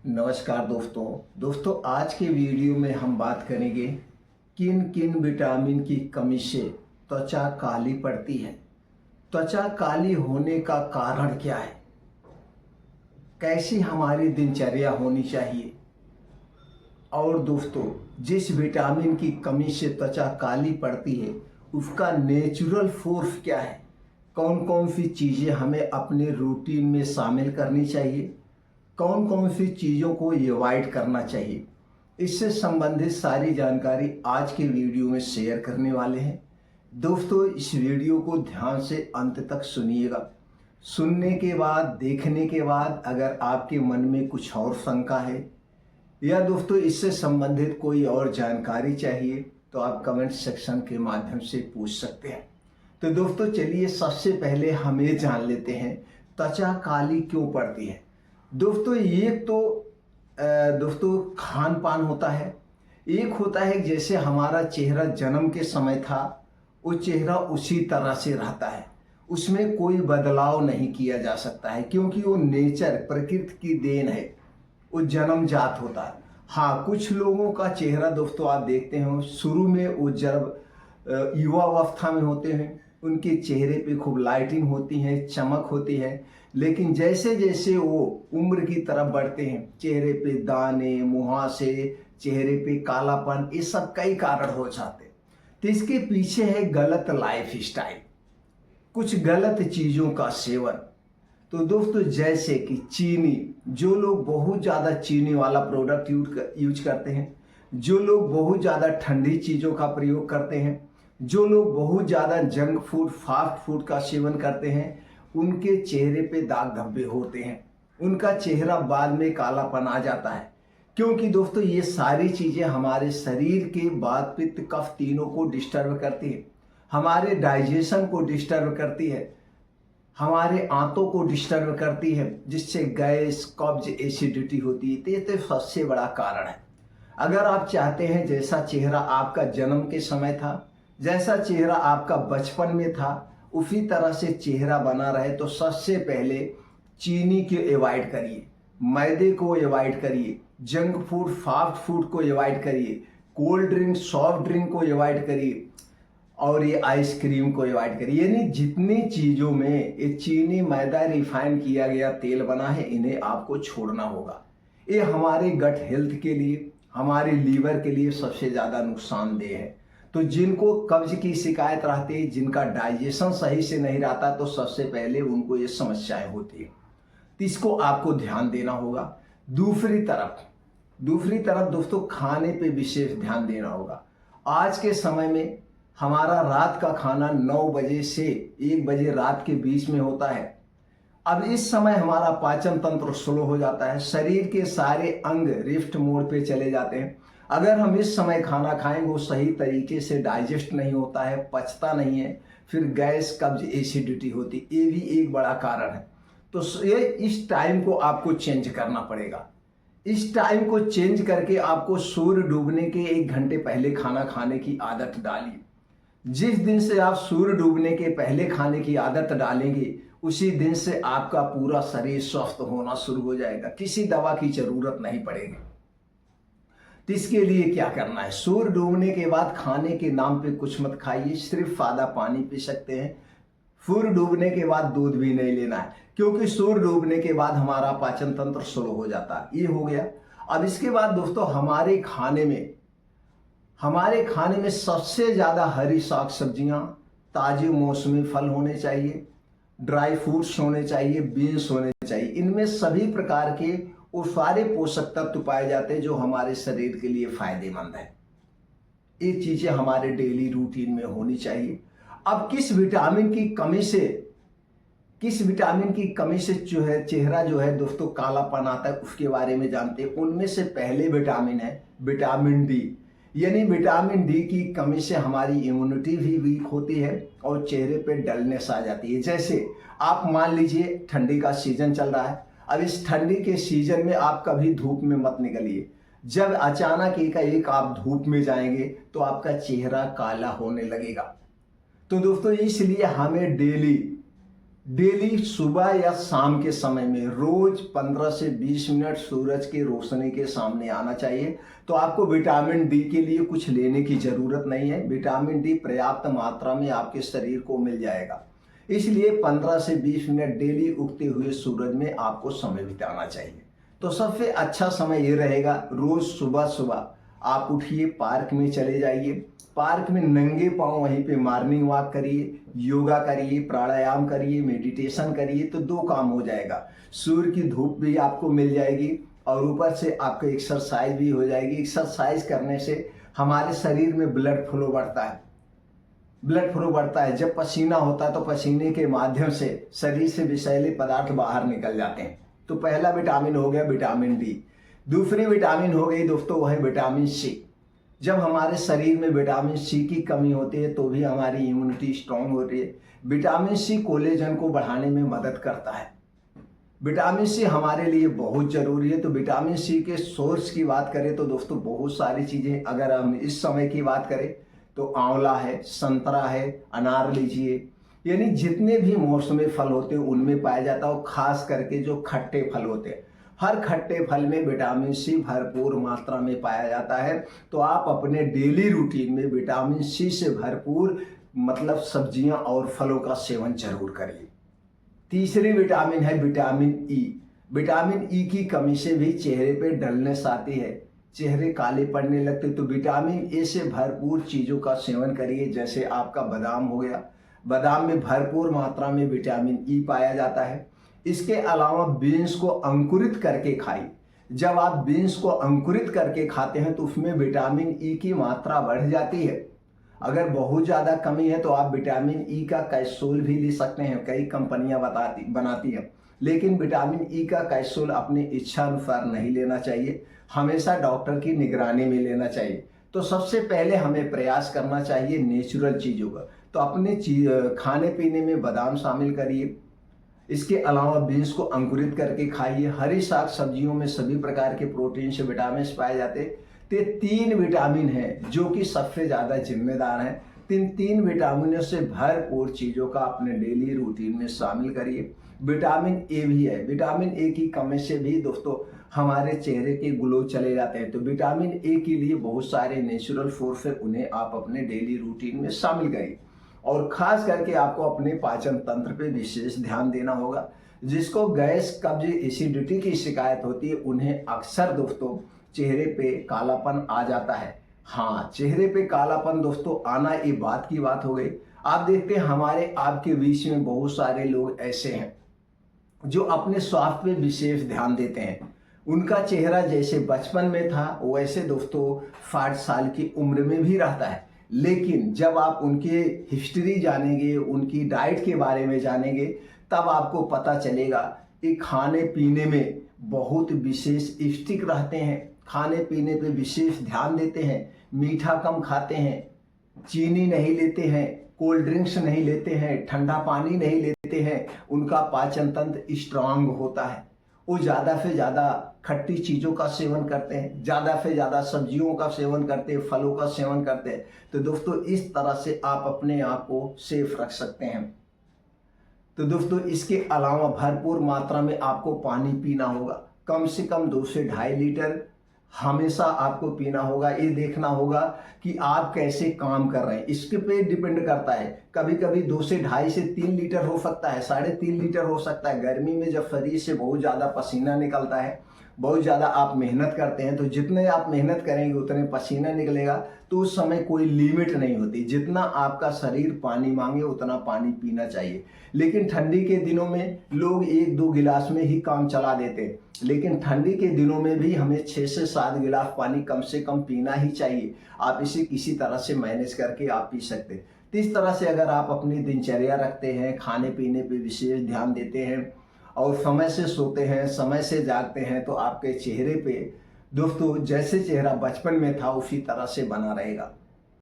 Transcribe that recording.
नमस्कार दोस्तों आज के वीडियो में हम बात करेंगे किन किन विटामिन की कमी से त्वचा काली पड़ती है। त्वचा काली होने का कारण क्या है, कैसी हमारी दिनचर्या होनी चाहिए, और दोस्तों जिस विटामिन की कमी से त्वचा काली पड़ती है उसका नेचुरल सोर्स क्या है, कौन कौन सी चीज़ें हमें अपने रूटीन में शामिल करनी चाहिए, कौन कौन सी चीज़ों को अवॉइड करना चाहिए। इससे संबंधित सारी जानकारी आज के वीडियो में शेयर करने वाले हैं। दोस्तों इस वीडियो को ध्यान से अंत तक सुनिएगा। सुनने के बाद, देखने के बाद अगर आपके मन में कुछ और शंका है या दोस्तों इससे संबंधित कोई और जानकारी चाहिए तो आप कमेंट सेक्शन के माध्यम से पूछ सकते हैं। तो दोस्तों चलिए सबसे पहले हम ये जान लेते हैं त्वचा काली क्यों पड़ती है। दोस्तों एक तो खान पान होता है, एक होता है जैसे हमारा चेहरा जन्म के समय था वो चेहरा उसी तरह से रहता है, उसमें कोई बदलाव नहीं किया जा सकता है क्योंकि वो नेचर प्रकृति की देन है, वो जन्मजात होता है। हाँ, कुछ लोगों का चेहरा दोस्तों आप देखते हो शुरू में वो जब युवा अवस्था में होते हैं उनके चेहरे पे खूब लाइटिंग होती है, चमक होती है, लेकिन जैसे जैसे वो उम्र की तरफ बढ़ते हैं चेहरे पे दाने, मुहासे, चेहरे पे कालापन, ये सब कई कारण हो जाते हैं। तो इसके पीछे है गलत लाइफ स्टाइल, कुछ गलत चीज़ों का सेवन। तो दोस्तों जैसे कि चीनी, जो लोग बहुत ज़्यादा चीनी वाला प्रोडक्ट यूज करते हैं, जो लोग बहुत ज़्यादा ठंडी चीज़ों का प्रयोग करते हैं, जो लोग बहुत ज़्यादा जंक फूड, फास्ट फूड का सेवन करते हैं, उनके चेहरे पे दाग धब्बे होते हैं, उनका चेहरा बाद में कालापन आ जाता है। क्योंकि दोस्तों ये सारी चीज़ें हमारे शरीर के वात, पित्त, कफ तीनों को डिस्टर्ब करती है, हमारे डाइजेशन को डिस्टर्ब करती है, हमारे आंतों को डिस्टर्ब करती है, जिससे गैस, कब्ज, एसिडिटी होती है। तो ये तो सबसे बड़ा कारण है। अगर आप चाहते हैं जैसा चेहरा आपका जन्म के समय था, जैसा चेहरा आपका बचपन में था, उसी तरह से चेहरा बना रहे तो सबसे पहले चीनी को अवॉइड करिए, मैदे को अवॉइड करिए, जंक फूड, फास्ट फूड को अवॉइड करिए, कोल्ड ड्रिंक, सॉफ्ट ड्रिंक को अवॉइड करिए, और ये आइसक्रीम को अवॉइड करिए। यानी जितनी चीज़ों में ये चीनी, मैदा, रिफाइन किया गया तेल बना है, इन्हें आपको छोड़ना होगा। ये हमारे गट हेल्थ के लिए, हमारे लीवर के लिए सबसे ज़्यादा नुकसानदेह है। तो जिनको कब्ज की शिकायत रहती है, जिनका डाइजेशन सही से नहीं रहता, तो सबसे पहले उनको ये समस्याएं होती है, तो इसको आपको ध्यान देना होगा। दूसरी तरफ दोस्तों खाने पे विशेष ध्यान देना होगा। आज के समय में हमारा रात का खाना 9 बजे से 1 बजे रात के बीच में होता है। अब इस समय हमारा पाचन तंत्र स्लो हो जाता है, शरीर के सारे अंग रिफ्ट मोड पे चले जाते हैं। अगर हम इस समय खाना खाएंगे वो सही तरीके से डाइजेस्ट नहीं होता है, पचता नहीं है, फिर गैस, कब्ज, एसिडिटी होती, ये भी एक बड़ा कारण है। तो ये इस टाइम को आपको चेंज करना पड़ेगा। इस टाइम को चेंज करके आपको सूर्य डूबने के 1 घंटे पहले खाना खाने की आदत डालिए। जिस दिन से आप सूर्य डूबने के पहले खाने की आदत डालेंगे उसी दिन से आपका पूरा शरीर स्वस्थ होना शुरू हो जाएगा, किसी दवा की जरूरत नहीं पड़ेगी। तो इसके लिए क्या करना है, सूर्य डूबने के बाद खाने के नाम पे कुछ मत खाइए, सिर्फ सादा पानी पी सकते हैं। सूर्य डूबने के बाद दूध भी नहीं लेना है क्योंकि सूर्य डूबने के बाद हमारा पाचन तंत्र स्लो हो जाता है। ये हो गया। अब इसके बाद दोस्तों हमारे खाने में सबसे ज़्यादा हरी साग सब्जियाँ, ताजे मौसमी फल होने चाहिए, ड्राई फ्रूट्स होने चाहिए, बीन्स होने चाहिए। इनमें सभी प्रकार के वो सारे पोषक तत्व पाए जाते हैं जो हमारे शरीर के लिए फायदेमंद है। ये चीज़ें हमारे डेली रूटीन में होनी चाहिए। अब किस विटामिन की कमी से जो है चेहरा जो है दोस्तों कालापन आता है उसके बारे में जानते हैं। उनमें से पहले विटामिन है विटामिन डी। यानी विटामिन डी की कमी से हमारी इम्यूनिटी भी वीक होती है और चेहरे पे डलनेस आ जाती है। जैसे आप मान लीजिए ठंडी का सीजन चल रहा है, अब इस ठंडी के सीजन में आप कभी धूप में मत निकलिए। जब अचानक एक आप धूप में जाएंगे तो आपका चेहरा काला होने लगेगा। तो दोस्तों इसलिए हमें डेली डेली सुबह या शाम के समय में रोज 15 से 20 मिनट सूरज की रोशनी के सामने आना चाहिए। तो आपको विटामिन डी के लिए कुछ लेने की जरूरत नहीं है, विटामिन डी पर्याप्त मात्रा में आपके शरीर को मिल जाएगा। इसलिए 15 से 20 मिनट डेली उगते हुए सूरज में आपको समय बिताना चाहिए। तो सबसे अच्छा समय ये रहेगा, रोज सुबह सुबह आप उठिए, पार्क में चले जाइए, पार्क में नंगे पांव वहीं पे मॉर्निंग वॉक करिए, योगा करिए, प्राणायाम करिए, मेडिटेशन करिए। तो दो काम हो जाएगा, सूर्य की धूप भी आपको मिल जाएगी और ऊपर से आपको एक्सरसाइज भी हो जाएगी। एक्सरसाइज करने से हमारे शरीर में ब्लड फ्लो बढ़ता है, ब्लड फ्लो बढ़ता है। जब पसीना होता है तो पसीने के माध्यम से शरीर से विषैले पदार्थ बाहर निकल जाते हैं। तो पहला विटामिन हो गया विटामिन डी। दूसरी विटामिन हो गई दोस्तों वह है विटामिन सी। जब हमारे शरीर में विटामिन सी की कमी होती है तो भी हमारी इम्यूनिटी स्ट्रांग होती है। विटामिन सी कोलेजन को बढ़ाने में मदद करता है। विटामिन सी हमारे लिए बहुत जरूरी है। तो विटामिन सी के सोर्स की बात करें तो दोस्तों बहुत सारी चीजें, अगर हम इस समय की बात करें तो आंवला है, संतरा है, अनार लीजिए, यानी जितने भी मौसमी फल होते हैं उनमें पाया जाता है। और खास करके जो खट्टे फल होते हैं, हर खट्टे फल में विटामिन सी भरपूर मात्रा में पाया जाता है। तो आप अपने डेली रूटीन में विटामिन सी से भरपूर मतलब सब्जियां और फलों का सेवन जरूर करिए। तीसरी विटामिन है विटामिन ई। विटामिन ई की कमी से भी चेहरे पे डलनेस आती है, चेहरे काले पड़ने लगते। तो विटामिन ए से भरपूर चीजों का सेवन करिए, जैसे आपका बादाम हो गया, बादाम में भरपूर मात्रा में विटामिन ई पाया जाता है। इसके अलावा बीन्स को अंकुरित करके खाइए। जब आप बीन्स को अंकुरित करके खाते हैं तो उसमें विटामिन ई की मात्रा बढ़ जाती है। अगर बहुत ज़्यादा कमी है तो आप विटामिन ई का कैप्सूल भी ले सकते हैं, कई कंपनियां बनाती हैं। लेकिन विटामिन ई का कैप्सूल अपनी इच्छा अनुसार नहीं लेना चाहिए, हमेशा डॉक्टर की निगरानी में लेना चाहिए। तो सबसे पहले हमें प्रयास करना चाहिए नेचुरल चीज़ों का। तो अपने खाने पीने में बादाम शामिल करिए। इसके अलावा बीन्स को अंकुरित करके खाइए। हरी साग सब्जियों में सभी प्रकार के प्रोटीन से विटामिन पाए जाते हैं। तो 3 विटामिन हैं जो कि सबसे ज़्यादा जिम्मेदार हैं। तीन विटामिनों से भरपूर चीज़ों का अपने डेली रूटीन में शामिल करिए। विटामिन ए भी है, विटामिन ए की कमी से भी दोस्तों हमारे चेहरे के ग्लो चले जाते हैं। तो विटामिन ए के लिए बहुत सारे नेचुरल सोर्स है, उन्हें आप अपने डेली रूटीन में शामिल करिए। और खास करके आपको अपने पाचन तंत्र पे विशेष ध्यान देना होगा। जिसको गैस, कब्ज, एसिडिटी की शिकायत होती है उन्हें अक्सर दोस्तों चेहरे पे कालापन आ जाता है। हाँ, चेहरे पे कालापन दोस्तों आना ये बात की बात हो गई। आप देखते हैं हमारे आपके बीच में बहुत सारे लोग ऐसे हैं जो अपने स्वास्थ्य पे विशेष ध्यान देते हैं। उनका चेहरा जैसे बचपन में था वैसे दोस्तों 60 साल की उम्र में भी रहता है। लेकिन जब आप उनके हिस्ट्री जानेंगे, उनकी डाइट के बारे में जानेंगे, तब आपको पता चलेगा कि खाने पीने में बहुत विशेष स्टिक रहते हैं, खाने पीने पे विशेष ध्यान देते हैं, मीठा कम खाते हैं, चीनी नहीं लेते हैं, कोल्ड ड्रिंक्स नहीं लेते हैं, ठंडा पानी नहीं लेते हैं। उनका पाचन तंत्र स्ट्रांग होता है। वो ज़्यादा से ज़्यादा खट्टी चीज़ों का सेवन करते हैं, ज़्यादा से ज़्यादा सब्जियों का सेवन करते हैं, फलों का सेवन करते हैं। तो दोस्तों इस तरह से आप अपने आप को सेफ रख सकते हैं। तो दोस्तों इसके अलावा भरपूर मात्रा में आपको पानी पीना होगा, कम से कम 2 से 2.5 लीटर हमेशा आपको पीना होगा। ये देखना होगा कि आप कैसे काम कर रहे हैं, इसके पे डिपेंड करता है। कभी कभी 2 से 2.5 से 3 लीटर हो सकता है, 3.5 लीटर हो सकता है। गर्मी में जब शरीर से बहुत ज़्यादा पसीना निकलता है, बहुत ज़्यादा आप मेहनत करते हैं, तो जितने आप मेहनत करेंगे उतने पसीना निकलेगा। तो उस समय कोई लिमिट नहीं होती, जितना आपका शरीर पानी मांगे उतना पानी पीना चाहिए। लेकिन ठंडी के दिनों में लोग 1-2 गिलास में ही काम चला देते हैं। लेकिन ठंडी के दिनों में भी हमें 6 से 7 गिलास पानी कम से कम पीना ही चाहिए। आप इसे किसी तरह से मैनेज करके आप पी सकते हैं। तो इस तरह से अगर आप अपनी दिनचर्या रखते हैं, खाने पीने पे विशेष ध्यान देते हैं और समय से सोते हैं, समय से जागते हैं, तो आपके चेहरे पे दोस्तों जैसे चेहरा बचपन में था उसी तरह से बना रहेगा।